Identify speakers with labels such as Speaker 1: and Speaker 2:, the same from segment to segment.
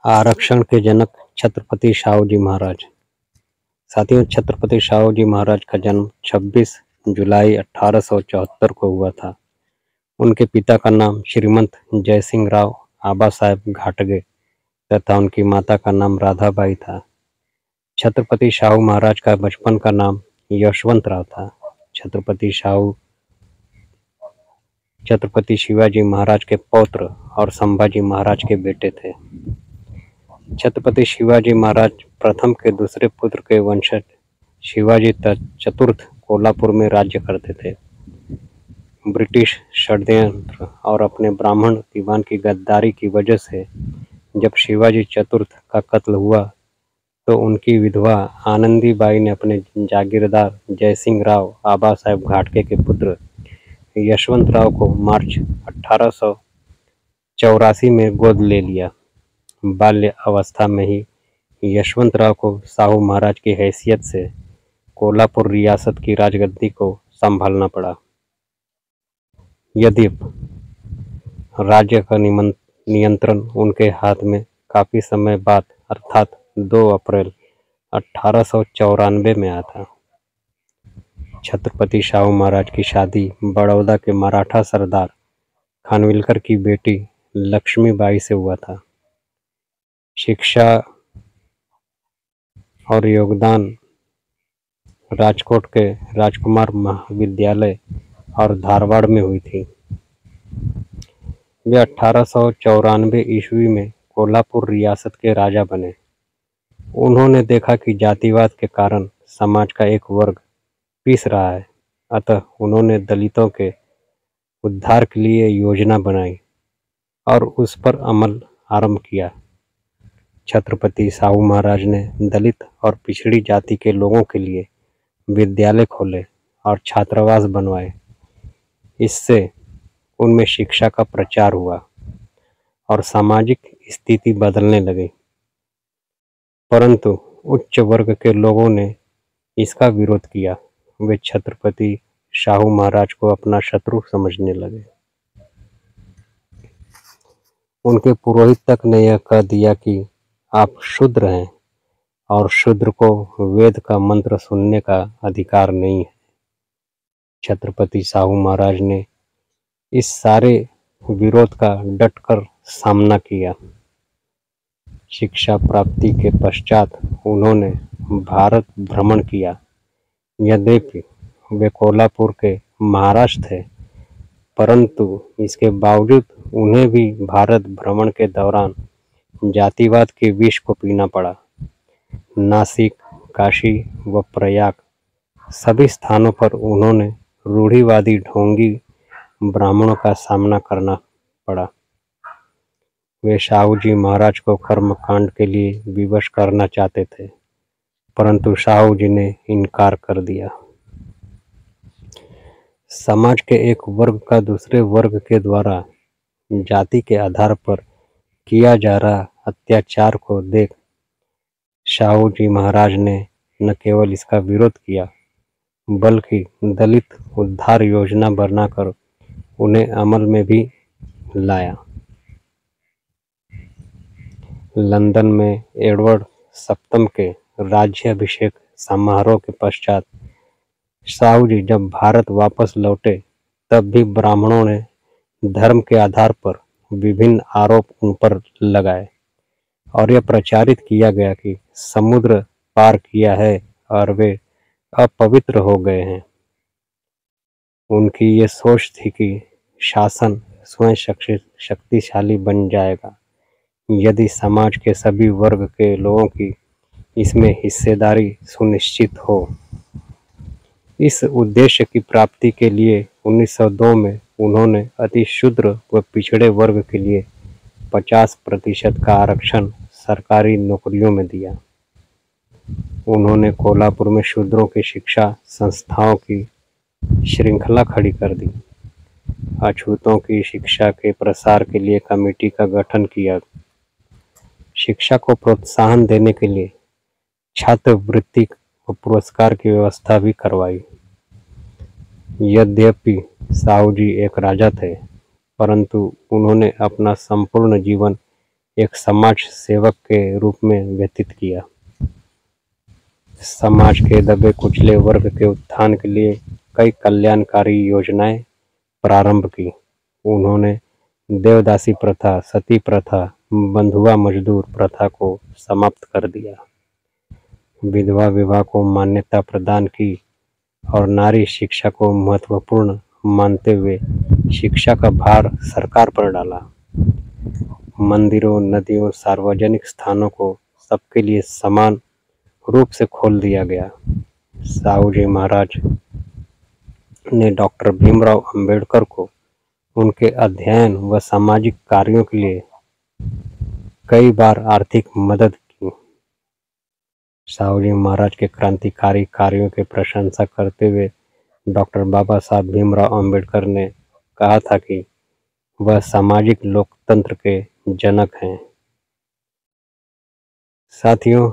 Speaker 1: आरक्षण के जनक छत्रपति साहू जी महाराज। साथियों, छत्रपति साहू जी महाराज का जन्म 26 जुलाई 1874 को हुआ था। उनके पिता का नाम श्रीमंत जयसिंह राव आबा साहेब घाटगे तथा उनकी माता का नाम राधाबाई था। छत्रपति साहू महाराज का बचपन का नाम यशवंत राव था। छत्रपति शिवाजी महाराज के पौत्र और संभाजी महाराज के बेटे थे। छत्रपति शिवाजी महाराज प्रथम के दूसरे पुत्र के वंशज शिवाजी चतुर्थ कोल्हापुर में राज्य करते थे। ब्रिटिश षड्यंत्र और अपने ब्राह्मण दीवान की गद्दारी की वजह से जब शिवाजी चतुर्थ का कत्ल हुआ तो उनकी विधवा आनंदीबाई ने अपने जागीरदार जयसिंह राव आबा साहेब घाटगे के पुत्र यशवंत राव को मार्च 1884 में गोद ले लिया। बाल्य अवस्था में ही यशवंत राव को साहू महाराज की हैसियत से कोल्हापुर रियासत की राजगद्दी को संभालना पड़ा। यद्यपि राज्य का नियंत्रण उनके हाथ में काफी समय बाद अर्थात 2 अप्रैल 1894 में आया था। छत्रपति साहू महाराज की शादी बड़ौदा के मराठा सरदार खानविलकर की बेटी लक्ष्मीबाई से हुआ था। शिक्षा और योगदान राजकोट के राजकुमार महाविद्यालय और धारवाड़ में हुई थी। वे 1894 ईस्वी में कोल्हापुर रियासत के राजा बने। उन्होंने देखा कि जातिवाद के कारण समाज का एक वर्ग पिस रहा है, अतः उन्होंने दलितों के उद्धार के लिए योजना बनाई और उस पर अमल आरंभ किया। छत्रपति साहू महाराज ने दलित और पिछड़ी जाति के लोगों के लिए विद्यालय खोले और छात्रावास बनवाए। इससे उनमें शिक्षा का प्रचार हुआ और सामाजिक स्थिति बदलने लगी, परंतु उच्च वर्ग के लोगों ने इसका विरोध किया। वे छत्रपति साहू महाराज को अपना शत्रु समझने लगे। उनके पुरोहित तक ने यह कह दिया कि आप शूद्र हैं और शूद्र को वेद का मंत्र सुनने का अधिकार नहीं है। छत्रपति साहू महाराज ने इस सारे विरोध का डटकर सामना किया। शिक्षा प्राप्ति के पश्चात उन्होंने भारत भ्रमण किया। यद्यपि वे कोल्हापुर के महाराज थे, परंतु इसके बावजूद उन्हें भी भारत भ्रमण के दौरान जातिवाद के विष को पीना पड़ा। नासिक, काशी व प्रयाग सभी स्थानों पर उन्होंने रूढ़िवादी ढोंगी ब्राह्मणों का सामना करना पड़ा। वे साहू जी महाराज को कर्मकांड के लिए विवश करना चाहते थे, परंतु साहू जी ने इनकार कर दिया। समाज के एक वर्ग का दूसरे वर्ग के द्वारा जाति के आधार पर किया जा रहा अत्याचार को देख साहू जी महाराज ने न केवल इसका विरोध किया, बल्कि दलित उद्धार योजना बनाकर उन्हें अमल में भी लाया। लंदन में एडवर्ड सप्तम के राज्याभिषेक समारोह के पश्चात साहू जी जब भारत वापस लौटे, तब भी ब्राह्मणों ने धर्म के आधार पर विभिन्न आरोप उन पर लगाए और यह प्रचारित किया गया कि समुद्र पार किया है और वे अपवित्र हो गए हैं। उनकी ये सोच थी कि शासन स्वयं शक्तिशाली बन जाएगा यदि समाज के सभी वर्ग के लोगों की इसमें हिस्सेदारी सुनिश्चित हो। इस उद्देश्य की प्राप्ति के लिए 1902 में उन्होंने अति शूद्र व पिछड़े वर्ग के लिए 50% का आरक्षण सरकारी नौकरियों में दिया। उन्होंने कोल्हापुर में शूद्रों की शिक्षा संस्थाओं की श्रृंखला खड़ी कर दी। अछूतों की शिक्षा के प्रसार के लिए कमेटी का गठन किया। शिक्षा को प्रोत्साहन देने के लिए छात्रवृत्ति व पुरस्कार की व्यवस्था भी करवाई। यद्यपि साहू जी एक राजा थे, परंतु उन्होंने अपना संपूर्ण जीवन एक समाज सेवक के रूप में व्यतीत किया। समाज के दबे कुचले वर्ग के उत्थान के लिए कई कल्याणकारी योजनाएं प्रारंभ की। उन्होंने देवदासी प्रथा, सती प्रथा, बंधुआ मजदूर प्रथा को समाप्त कर दिया, विधवा विवाह को मान्यता प्रदान की और नारी शिक्षा को महत्वपूर्ण मानते हुए शिक्षा का भार सरकार पर डाला। मंदिरों, नदियों, सार्वजनिक स्थानों को सबके लिए समान रूप से खोल दिया गया। साहू जी महाराज ने डॉक्टर भीमराव अंबेडकर को उनके अध्ययन व सामाजिक कार्यों के लिए कई बार आर्थिक मदद की। साहू जी महाराज के क्रांतिकारी कार्यों की प्रशंसा करते हुए डॉक्टर बाबा साहब भीमराव अंबेडकर ने कहा था कि वह सामाजिक लोकतंत्र के जनक हैं। साथियों,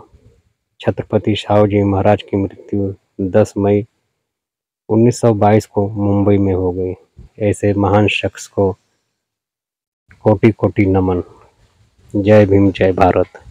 Speaker 1: छत्रपति साहू जी महाराज की मृत्यु 10 मई 1922 को मुंबई में हो गई। ऐसे महान शख्स को कोटि कोटि नमन। जय भीम, जय भारत।